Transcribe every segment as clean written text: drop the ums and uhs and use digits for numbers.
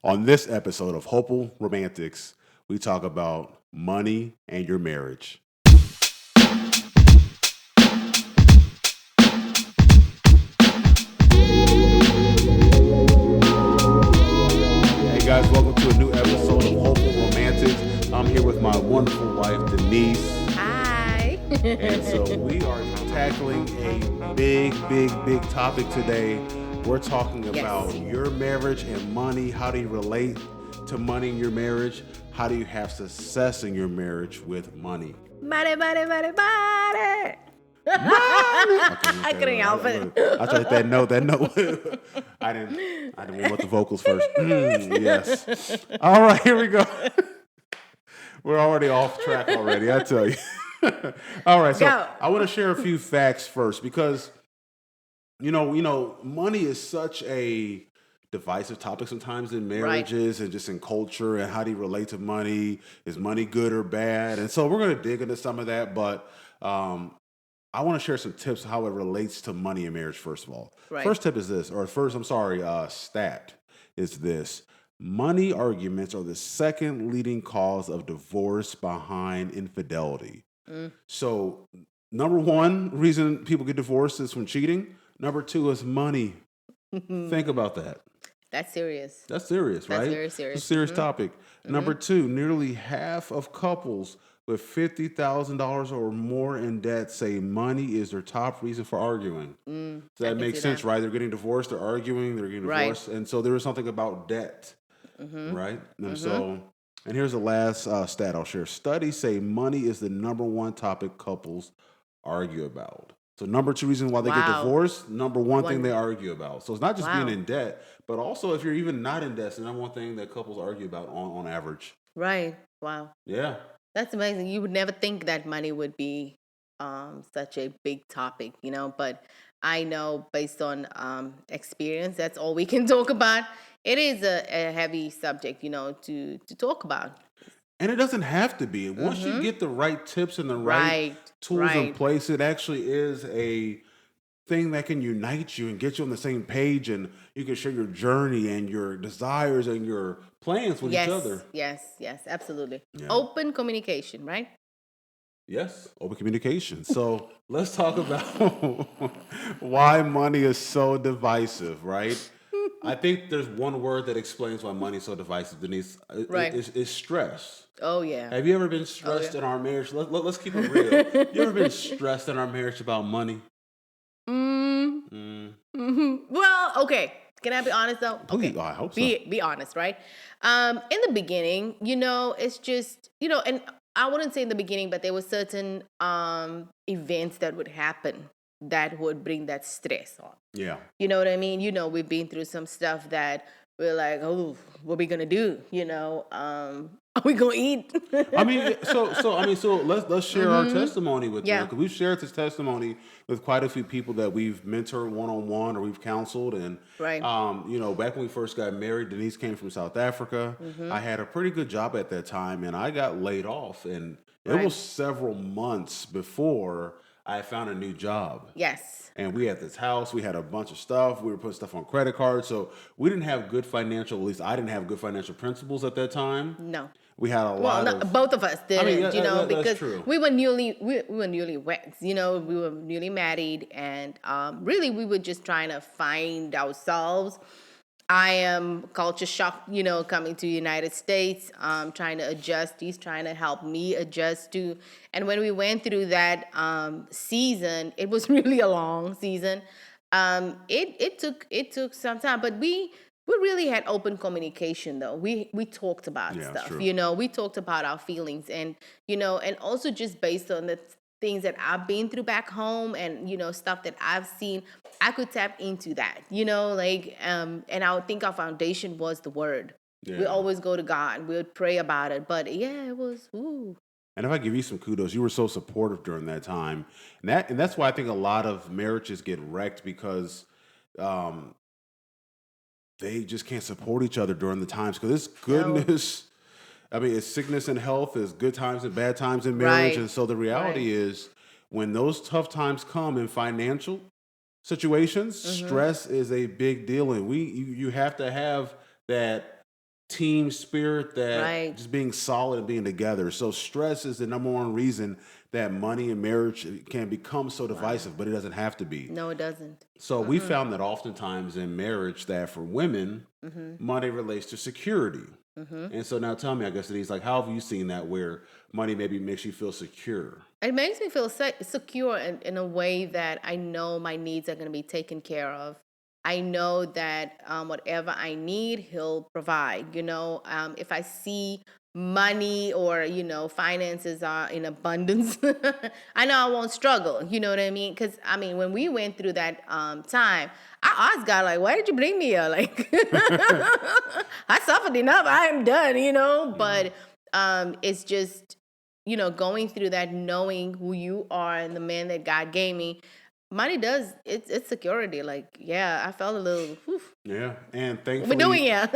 On this episode of Hopeful Romantics, we talk about money and your marriage. Hey guys, welcome to a new episode of Hopeful Romantics. I'm here with my wonderful wife, Denice. Hi. And so we are tackling a big topic today. We're talking about your marriage and money. How do you relate to money in your marriage? How do you have success in your marriage with money? Money. Okay, I couldn't help it. I tried that note. I didn't want the vocals first. Yes. All right, here we go. We're already off track already, I tell you. All right, so Go. I want to share a few facts first because you know, money is such a divisive topic sometimes in marriages and just in culture, and how do you relate to money? Is money good or bad? And so we're going to dig into some of that, but I want to share some tips on how it relates to money in marriage, first of all. Right. First tip is this, stat is this. Money arguments are the second leading cause of divorce behind infidelity. So, number one reason people get divorced is from cheating. Number two is money. Think about that. That's serious. That's serious, right? That's very serious. It's a serious topic. Number two, nearly half of couples with $50,000 or more in debt say money is their top reason for arguing. So that makes sense, right? They're getting divorced, they're arguing, they're getting divorced. And so there is something about debt, right? And so, and here's the last stat I'll share. Studies say money is the number one topic couples argue about. So number two reason why they get divorced, number one thing they argue about. So it's not just being in debt, but also if you're even not in debt, it's the number one thing that couples argue about on average. Right. Wow. Yeah. That's amazing. You would never think that money would be such a big topic, but I know based on experience, that's all we can talk about. It is a heavy subject, to talk about. And it doesn't have to be. Once you get the right tips and the right tools in place, it actually is a thing that can unite you and get you on the same page, and you can share your journey and your desires and your plans with each other. Yes, absolutely. Yeah. Open communication, right? Yes, open communication. So let's talk about why money is so divisive, right? I think there's one word that explains why money is so divisive, Denice. It's stress. Oh, yeah. Have you ever been stressed in our marriage? Let's keep it real. You ever been stressed in our marriage about money? Well, okay. Can I be honest, though? Please, okay. I hope so. Be honest, right? In the beginning, it's just, and I wouldn't say in the beginning, but there were certain events that would happen that would bring that stress on. Yeah. You know what I mean? We've been through some stuff that we're like, oh, what are we gonna do? Are we gonna eat? So let's share our testimony with them, because we've shared this testimony with quite a few people that we've mentored one-on-one or we've counseled. And back when we first got married, Denice came from South Africa. I had a pretty good job at that time, and I got laid off, and it was several months before I found a new job. Yes. And we had this house. We had a bunch of stuff. We were putting stuff on credit cards. So we didn't have good financial, at least I didn't have good financial principles at that time. No. We had a lot of... both of us didn't, because that's true. we were newlyweds, we were newly married, and really we were just trying to find ourselves. I am culture shock, coming to the United States, trying to adjust. He's trying to help me adjust too. And when we went through that season, it was really a long season. It took some time, but we really had open communication though. We talked about stuff, true. We talked about our feelings, and and also just based on the things that I've been through back home, and stuff that I've seen, I could tap into that, and I would think our foundation was the word. We always go to God, we would pray about it, but it was ooh. And if I give you some kudos, you were so supportive during that time, and that's why I think a lot of marriages get wrecked, because they just can't support each other during the times, because it's goodness. No. I mean, it's sickness and health, it's good times and bad times in marriage. And so the reality is, when those tough times come in financial situations, stress is a big deal. And you have to have that team spirit, that Right. just being solid and being together. So stress is the number one reason that money and marriage can become so Wow. divisive, but it doesn't have to be. No, it doesn't. So we found that oftentimes in marriage that for women, Mm-hmm. money relates to security. Mm-hmm. And so now tell me, I guess, Denise, like, how have you seen that where money maybe makes you feel secure? It makes me feel secure in a way that I know my needs are going to be taken care of. I know that whatever I need, he'll provide. If I see money or, finances are in abundance, I know I won't struggle. You know what I mean? Because, I mean, when we went through that time, I asked God, like, why did you bring me here? Like, I suffered enough. I am done. Mhm. But it's just, going through that, knowing who you are and the man that God gave me, money does it's security. Like, yeah, I felt a little, whew, Yeah. And what we doing thankfully, here?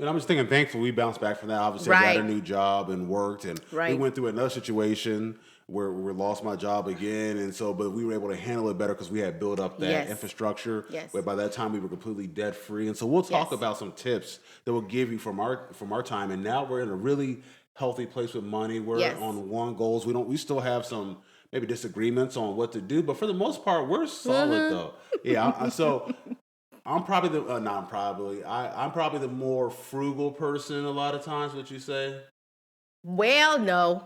and I'm just thinking, thankfully, we bounced back from that. Obviously, I got a Right, new job and worked, and we right. went through another situation where we lost my job again. And so, but we were able to handle it better because we had built up that Yes, infrastructure yes, where by that time we were completely debt free. And so we'll talk yes, about some tips that will give you from our time. And now we're in a really healthy place with money. We're yes. on one goals. We still have some maybe disagreements on what to do, but for the most part, we're solid Hmm. though. Yeah. So I'm probably the not probably. I'm probably the more frugal person a lot of times. What you say? Well, no.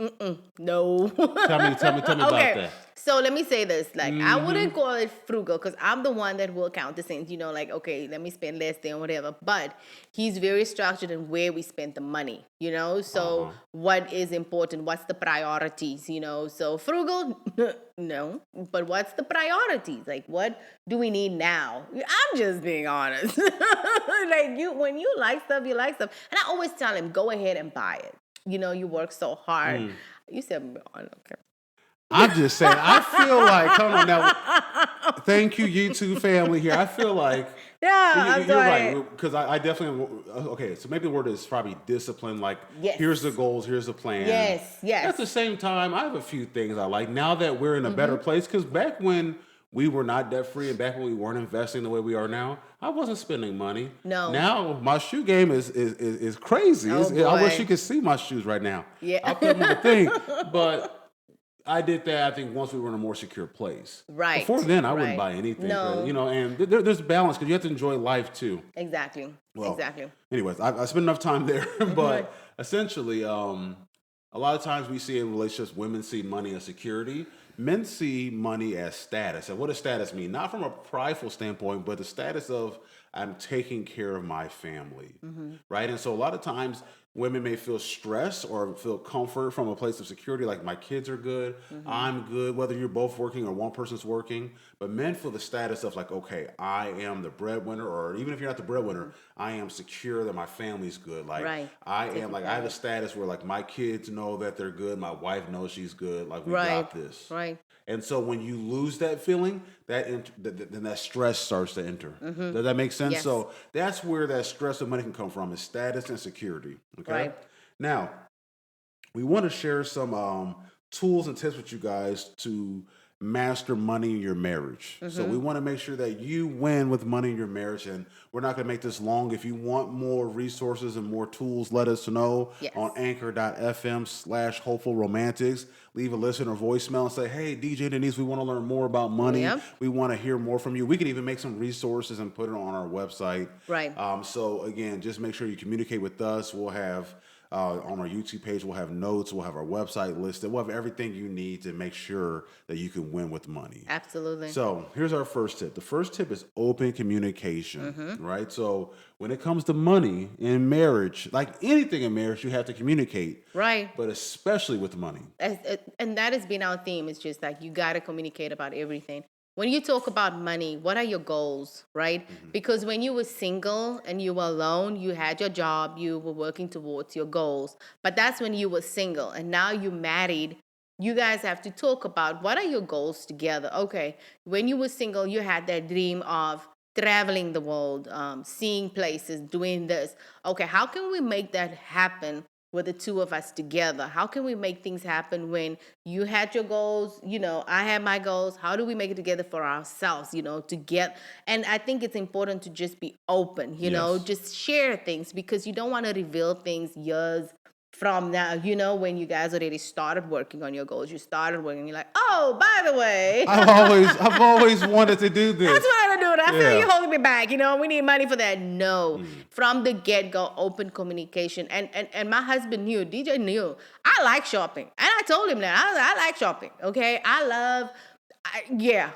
Mm-mm, no. Tell me about Okay, that. so let me say this. Like, I wouldn't Mm-hmm. call it frugal because I'm the one that will count the cents. Like, okay, let me spend less than whatever. But he's very structured in where we spend the money. Uh So huh. what is important? What's the priorities? So frugal, no. But what's the priorities? Like, what do we need now? I'm just being honest. Like, when you like stuff, you like stuff, and I always tell him, go ahead and buy it. You work so hard. Mm. You said, I don't care. I'm just saying. I feel like. Hold on now. Thank you, YouTube family here. I feel like Yeah, I'm you're right sorry. because I definitely okay. So maybe the word is probably discipline. Like here's the Yes. goals, here's the plan. Yes. Yes. At the same time, I have a few things I like now that we're in a better Mm-hmm. place. Because back when we were not debt free and back when we weren't investing the way we are now, I wasn't spending money. No. Now my shoe game is crazy. Oh I wish you boy. could see my shoes right now. I'll put them on the thing, Yeah. but I did that. I think once we were in a more secure place. Before Right. then, I wouldn't Right. buy anything, cause No. and there's balance because you have to enjoy life too. Exactly. Well, Exactly. anyways, I spent enough time there, Right. but essentially, a lot of times we see in relationships, women see money as security. Men see money as status. And what does status mean? Not from a prideful standpoint, but the status of I'm taking care of my family, Mm-hmm. right? And so a lot of times women may feel stress or feel comfort from a place of security, like my kids are good, Mm-hmm. I'm good, whether you're both working or one person's working. But men feel the status of like, okay, I am the breadwinner, or even if you're not the breadwinner, I am secure that my family's good. Like Right. I am, Taking like I care have of a it. status where like my kids know that they're good, my wife knows she's good, like we Right. got this. Right. And so when you lose that feeling, then that stress starts to enter. Mm-hmm. Does that make sense? Yes. So that's where that stress of money can come from, is status and security. Okay. Right. Now we want to share some tools and tips with you guys to master money in your marriage. So we Mm-hmm. want to make sure that you win with money in your marriage. And we're not going to make this long. If you want more resources and more tools, let us know on Yes. anchor.fm/hopeful romantics. Leave a listener voicemail and say, hey, DJ Denise, we want to learn more about money. Yep. We want to hear more from you. We can even make some resources and put it on our website. Right. So again, just make sure you communicate with us. We'll have on our YouTube page, we'll have notes, we'll have our website listed, we'll have everything you need to make sure that you can win with money. Absolutely. So here's our first tip. The first tip is open communication, Mm-hmm. right? So when it comes to money in marriage, like anything in marriage, you have to communicate, Right. but especially with money. And that has been our theme. It's just like you got to communicate about everything. When you talk about money, what are your goals, right? Mhm. Because when you were single and you were alone, you had your job, you were working towards your goals. But that's when you were single, and now you're married. You guys have to talk about what are your goals together. Okay, when you were single, you had that dream of traveling the world, seeing places, doing this. Okay, how can we make that happen with the two of us together? How can we make things happen when you had your goals, I had my goals? How do we make it together for ourselves, to get, and I think it's important to just be open, Yes. just share things, because you don't want to reveal things years from now, when you guys already started working on your goals, you started working, you're like, oh, by the way, I've always wanted to do this. that's what I'm doing. I feel Yeah. you holding me back. We need money for that. No, Mm. from the get go, open communication. And my husband knew, DJ knew, I like shopping, and I told him that I like shopping. Okay, yeah,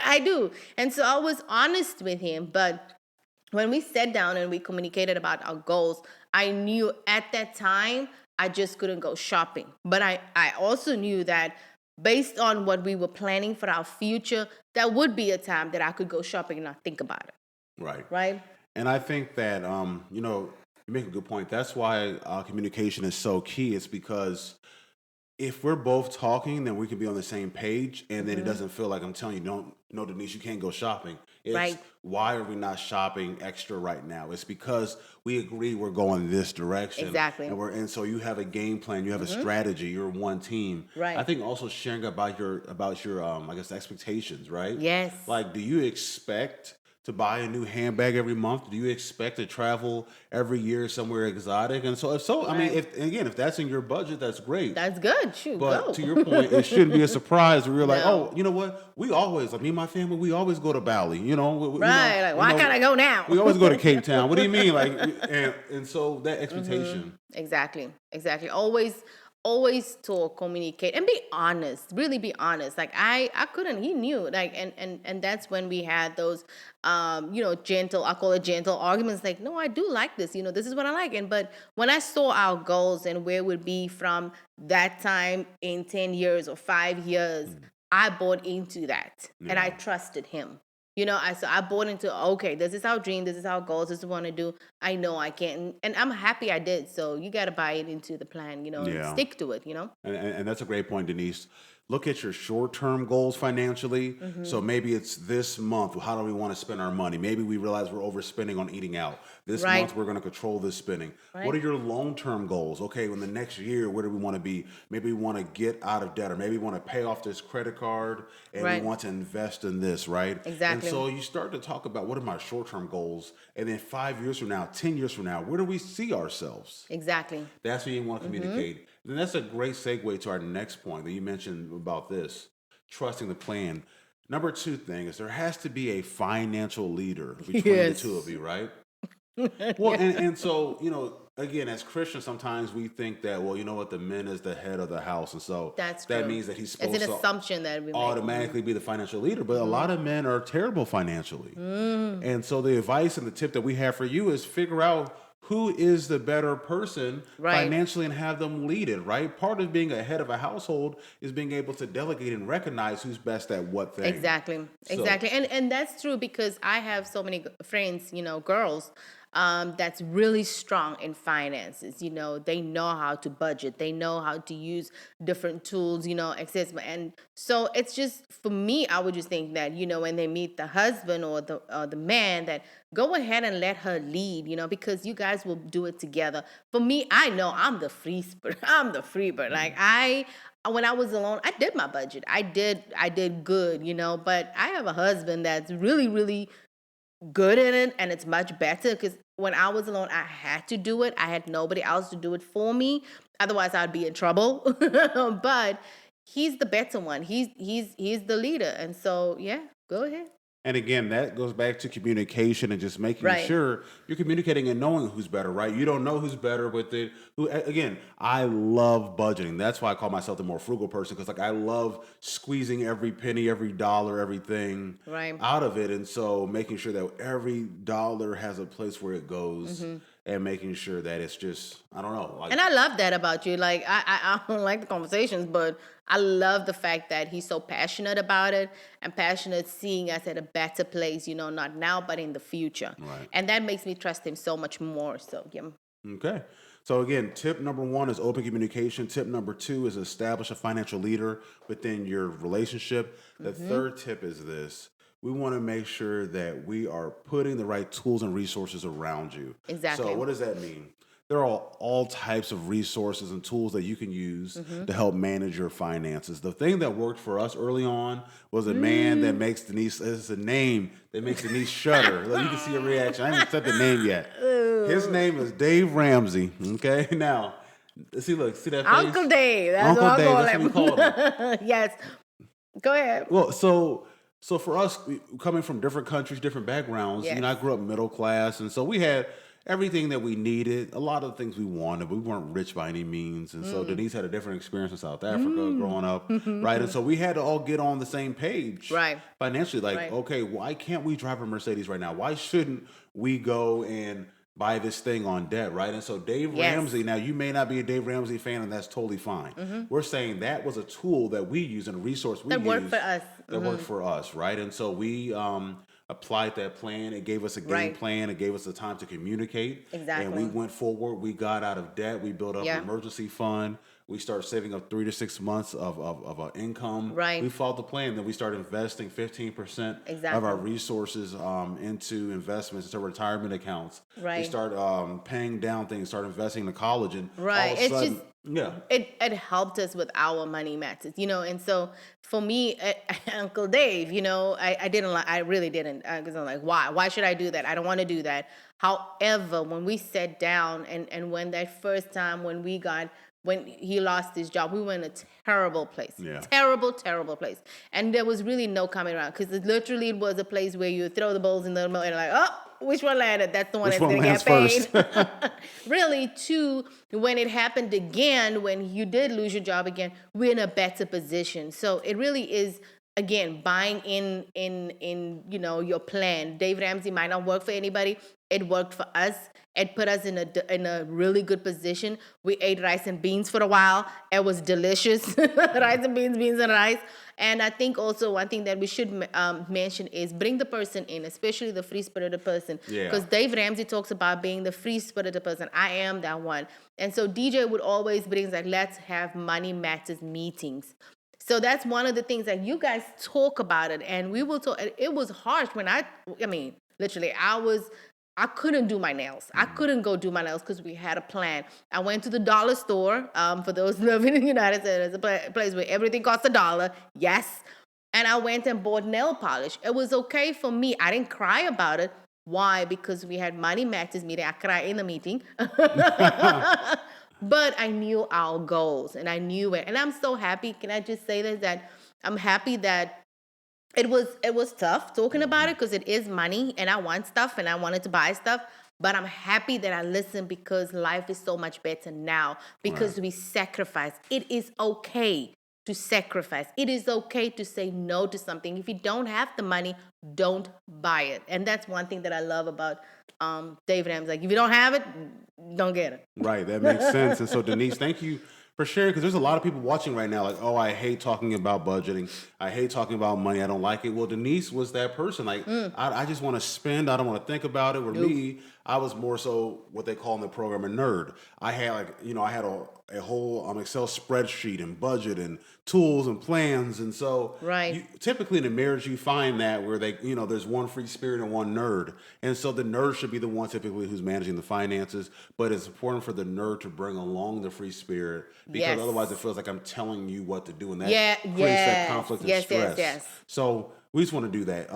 I do. And so I was honest with him, but when we sat down and we communicated about our goals, I knew at that time I just couldn't go shopping. But I also knew that based on what we were planning for our future, that would be a time that I could go shopping and not think about it. Right. Right? And I think that, you make a good point. That's why communication is so key. It's because if we're both talking, then we can be on the same page, and then it doesn't feel like I'm telling you, don't, no, Denice, you can't go shopping. It's Right. why are we not shopping extra right now? It's because we agree we're going this direction. Exactly. And so you have a game plan, you have a strategy, you're one team. Right. I think also sharing about your I guess expectations, right? Yes. Like, do you expect to buy a new handbag every month? Do you expect to travel every year somewhere exotic? And so, I mean, Right. if that's in your budget, that's great. That's good. Shoot, But go. to your point, it shouldn't be a surprise where you're like, No. oh, you know what? We always, like me and my family, we always go to Bali. Right. Like, why can't I go now? We always go to Cape Town. What do you mean? Like, and so that expectation. Exactly. Always talk, communicate, and be honest. Really be honest. Like I couldn't. He knew. Like and that's when we had those, gentle. I call it gentle arguments. Like, no, I do like this. This is what I like. But when I saw our goals and where we'd be from that time in 10 years or 5 years, I bought into that, and I Yeah. trusted him. I bought into, okay, this is our dream, this is our goals, this is what I want to do. I know I can, and I'm happy I did. So you got to buy it into the plan, and Yeah. stick to it, And that's a great point, Denice. Look at your short-term goals financially. So maybe it's this month. How do we want to spend our money? Maybe we realize we're overspending on eating out. This Right. month, we're going to control this spending. Right. What are your long-term goals? Okay, in the next year, where do we want to be? Maybe we want to get out of debt, or maybe we want to pay off this credit card, and Right. we want to invest in this, right? Exactly. And so you start to talk about, what are my short-term goals? And then 5 years from now, 10 years from now, where do we see ourselves? Exactly. That's what you want to communicate. Then that's a great segue to our next point that you mentioned about this, trusting the plan. Number 2 thing is there has to be a financial leader between Yes. the two of you, right? Well, and so, again, as Christians, sometimes we think that, well, you know what, the man is the head of the house. And so That's that true. means that he's It's supposed an to assumption that we make. automatically be the financial leader. But a lot of men are terrible financially. And so the advice and the tip that we have for you is figure out who is the better person Right. financially and have them lead it, right? Part of being a head of a household is being able to delegate and recognize who's best at what thing. Exactly. So- Exactly. And that's true, because I have so many friends, girls, that's really strong in finances. They know how to budget. They know how to use different tools, accessible. And so it's just, for me, I would just think that, when they meet the husband or the man, that go ahead and let her lead, because you guys will do it together. For me, I know I'm the free spirit. I'm the free bird. Like when I was alone, I did my budget. I did good, but I have a husband that's really, really good at it, and it's much better, because when I was alone, I had to do it. I had nobody else to do it for me. Otherwise, I'd be in trouble. But he's the better one. He's the leader. And so, yeah, go ahead. And again, that goes back to communication and just making Right. sure you're communicating and knowing who's better, right? You don't know who's better with it. Again, I love budgeting. That's why I call myself the more frugal person, because I love squeezing every penny, every dollar, everything Right. out of it. And so making sure that every dollar has a place where it goes, and making sure that it's just, I don't know. Like, And I love that about you. Like, I don't like the conversations, but I love the fact that he's so passionate about it, and passionate seeing us at a better place, not now, but in the future. Right. And that makes me trust him so much more. So, yeah. Okay. So again, tip number 1 is open communication. Tip number 2 is establish a financial leader within your relationship. The third tip is this. We want to make sure that we are putting the right tools and resources around you. Exactly. So what does that mean? there are all types of resources and tools that you can use to help manage your finances. The thing that worked for us early on was a man that makes Denice, it's a name that makes Denice shudder. Look, you can see a reaction. I haven't said the name yet. His name is Dave Ramsey. Okay, now, see that face? Uncle Dave. That's Uncle what Dave, I that's what we call call him. Yes. Go ahead. Well, so for us, coming from different countries, different backgrounds, Yes. I grew up middle class, and so we had everything that we needed, a lot of the things we wanted, but we weren't rich by any means. And so Denice had a different experience in South Africa growing up, right? And so we had to all get on the same page Right. financially. Like, Right. okay, why can't we drive a Mercedes right now? Why shouldn't we go and buy this thing on debt, right? And so Dave Yes. Ramsey, now you may not be a Dave Ramsey fan, and that's totally fine. We're saying that was a tool that we use and a resource we That worked used for us. that worked for us, right? And so we applied that plan. It gave us a game Right. plan. It gave us the time to communicate. Exactly. And we went forward. We got out of debt. We built up Yeah. an emergency fund. We started saving up 3 to 6 months of our income. Right. We followed the plan. Then we started investing 15% of Exactly. our resources into investments, into retirement accounts. Right. We started paying down things, started investing in college, and Right. all of a It's sudden, just yeah. it helped us with our money matters, and so for me, Uncle Dave, I didn't like, I really didn't, because I'm like, why should I do that? I don't want to do that. However, when we sat down and when that first time when he lost his job, we were in a terrible place. Yeah. Terrible place. And there was really no coming around, because it was a place where you throw the bowls in the middle and like, oh, which one landed? That's the one Which that's one going to get lands paid. first? Really, too, when it happened again, when you did lose your job again, we're in a better position. So it really is, again, buying in your plan. Dave Ramsey might not work for anybody. It worked for us. It put us in a really good position. We ate rice and beans for a while. It was delicious. Rice and beans and rice. And I think also one thing that we should mention is bring the person in, especially the free-spirited person. Yeah. Because Dave Ramsey talks about being the free-spirited person. I am that one. And so DJ would always bring like, let's have money matters meetings. So that's one of the things that you guys talk about it. And we will talk. It was harsh when literally, I couldn't do my nails. I couldn't go do my nails because we had a plan. I went to the dollar store. For those living in the United States, it's a place where everything costs $1. Yes. And I went and bought nail polish. It was okay for me. I didn't cry about it. Why? Because we had money matters meeting. I cried in the meeting. But I knew our goals and I knew it. And I'm so happy. Can I just say this, that I'm happy that it was tough talking about it, because it is money and I want stuff and I wanted to buy stuff. But I'm happy that I listened, because life is so much better now, because we sacrifice. It is okay to sacrifice. It is okay to say no to something. If you don't have the money, don't buy it. And that's one thing that I love about Dave Ramsey. Like, if you don't have it, don't get it. Right, that makes sense. And so, Denice, thank you for sharing, because there's a lot of people watching right now like, oh, I hate talking about budgeting. I hate talking about money. I don't like it. Well, Denice was that person. Like, I just want to spend. I don't want to think about it. With me, I was more so what they call in the program a nerd. I had a whole Excel spreadsheet and budget and tools and plans. And so typically in a marriage, you find that where there's one free spirit and one nerd. And so the nerd should be the one typically who's managing the finances, but it's important for the nerd to bring along the free spirit, because otherwise it feels like I'm telling you what to do. And that creates that conflict and stress. Yes. So we just want to do that.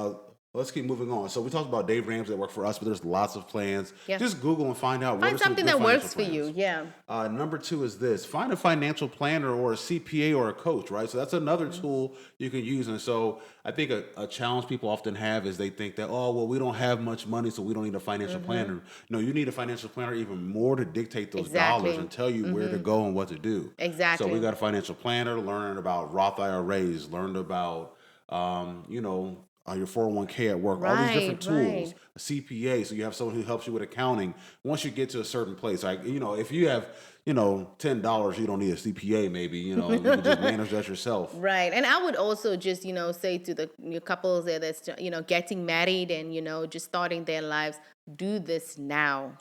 Let's keep moving on. So we talked about Dave Ramsey that worked for us, but there's lots of plans. Yeah. Just Google and find out. Find something that works for you. Yeah. Number 2 is this: find a financial planner or a CPA or a coach. Right. So that's another tool you can use. And so I think a challenge people often have is they think that, oh, well, we don't have much money, so we don't need a financial planner. No, you need a financial planner even more to dictate those dollars and tell you where to go and what to do. Exactly. So we got a financial planner, learning about Roth IRAs, learned about your 401k at work, all these different tools, a CPA, so you have someone who helps you with accounting. Once you get to a certain place, like, if you have, $10, you don't need a CPA, maybe, you can just manage that yourself. Right. And I would also just, say to the couples there that's, getting married and, just starting their lives, do this now.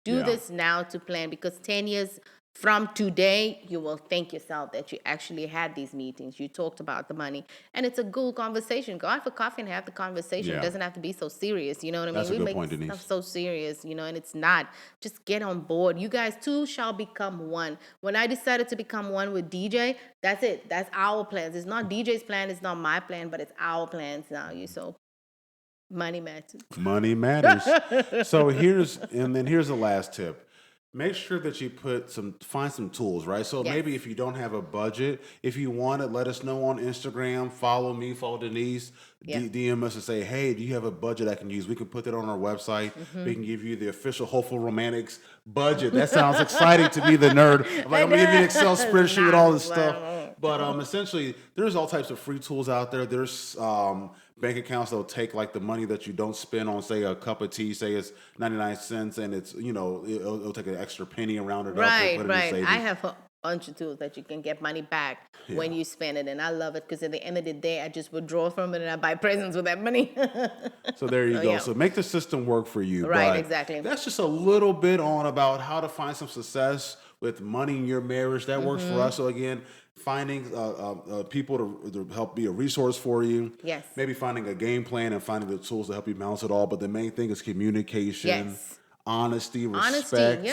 Do this now to plan, because 10 years from today, you will thank yourself that you actually had these meetings. You talked about the money. And it's a good conversation. Go out for coffee and have the conversation. Yeah. It doesn't have to be so serious. You know what I mean? That's a We good make point, Denice. stuff so serious, and it's not. Just get on board. You guys two shall become one. When I decided to become one with DJ, that's it. That's our plans. It's not DJ's plan. It's not my plan, but it's our plans now. So money matters. Money matters. So here's the last tip. Make sure that you find some tools, right? So maybe if you don't have a budget, if you want it, let us know on Instagram. Follow me, follow Denice. DM us and say, hey, do you have a budget I can use? We can put that on our website. We can give you the official Hopeful Romantics budget. That sounds exciting to me, the nerd. I'm going to give you an Excel spreadsheet with all this stuff. But essentially, there's all types of free tools out there. There's bank accounts that'll take like the money that you don't spend on, say, a cup of tea, say it's 99 cents, and it's, it'll take an extra penny around it. Right. I have a bunch of tools that you can get money back when you spend it, and I love it because at the end of the day, I just withdraw from it and I buy presents with that money. So there you go. So make the system work for you. Right, but exactly. That's just a little bit on about how to find some success with money in your marriage. That works for us. So again, finding people to help be a resource for you. Yes. Maybe finding a game plan and finding the tools to help you balance it all. But the main thing is communication, honesty, respect,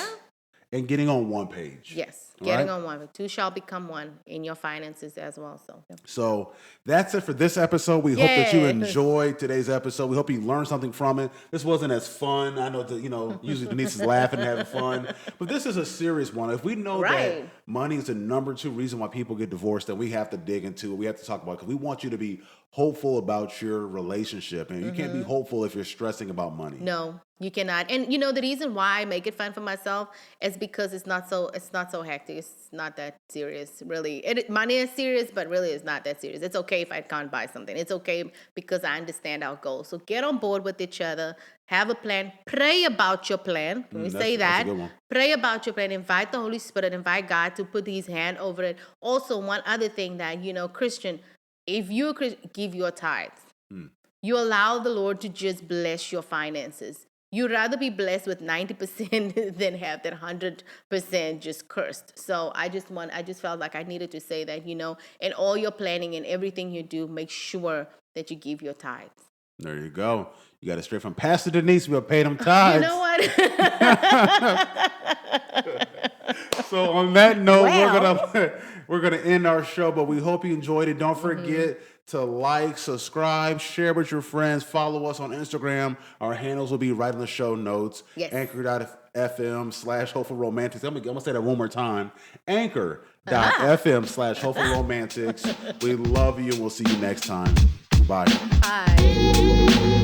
and getting on one page. Yes. Getting on one. Two shall become one in your finances as well. So that's it for this episode. We hope that you enjoyed today's episode. We hope you learned something from it. This wasn't as fun. I know that, usually Denice is laughing and having fun, but this is a serious one. If we know that money is the number 2 reason why people get divorced, then we have to dig into it. We have to talk about it because we want you to be hopeful about your relationship. And you can't be hopeful if you're stressing about money. No, you cannot. And the reason why I make it fun for myself is because it's not so hectic. It's not that serious, really. Money is serious, but really it's not that serious. It's okay if I can't buy something. It's okay because I understand our goals. So get on board with each other. Have a plan. Pray about your plan. Let me say that. That's a good one. Pray about your plan. Invite the Holy Spirit. Invite God to put His hand over it. Also, one other thing that, Christian, if you give your tithes, you allow the Lord to just bless your finances. You'd rather be blessed with 90% than have that 100% just cursed. So I just felt like I needed to say that, in all your planning and everything you do, make sure that you give your tithes. There you go. You got it straight from Pastor Denice. We'll pay them tithes. You know what? So on that note, we're gonna end our show, but we hope you enjoyed it. Don't forget to like, subscribe, share with your friends, follow us on Instagram. Our handles will be right in the show notes. Yes. Anchor.fm/Hopeful Romantics. I'm gonna say that one more time. Anchor.fm/Hopeful Romantics. We love you and we'll see you next time. Bye. Bye.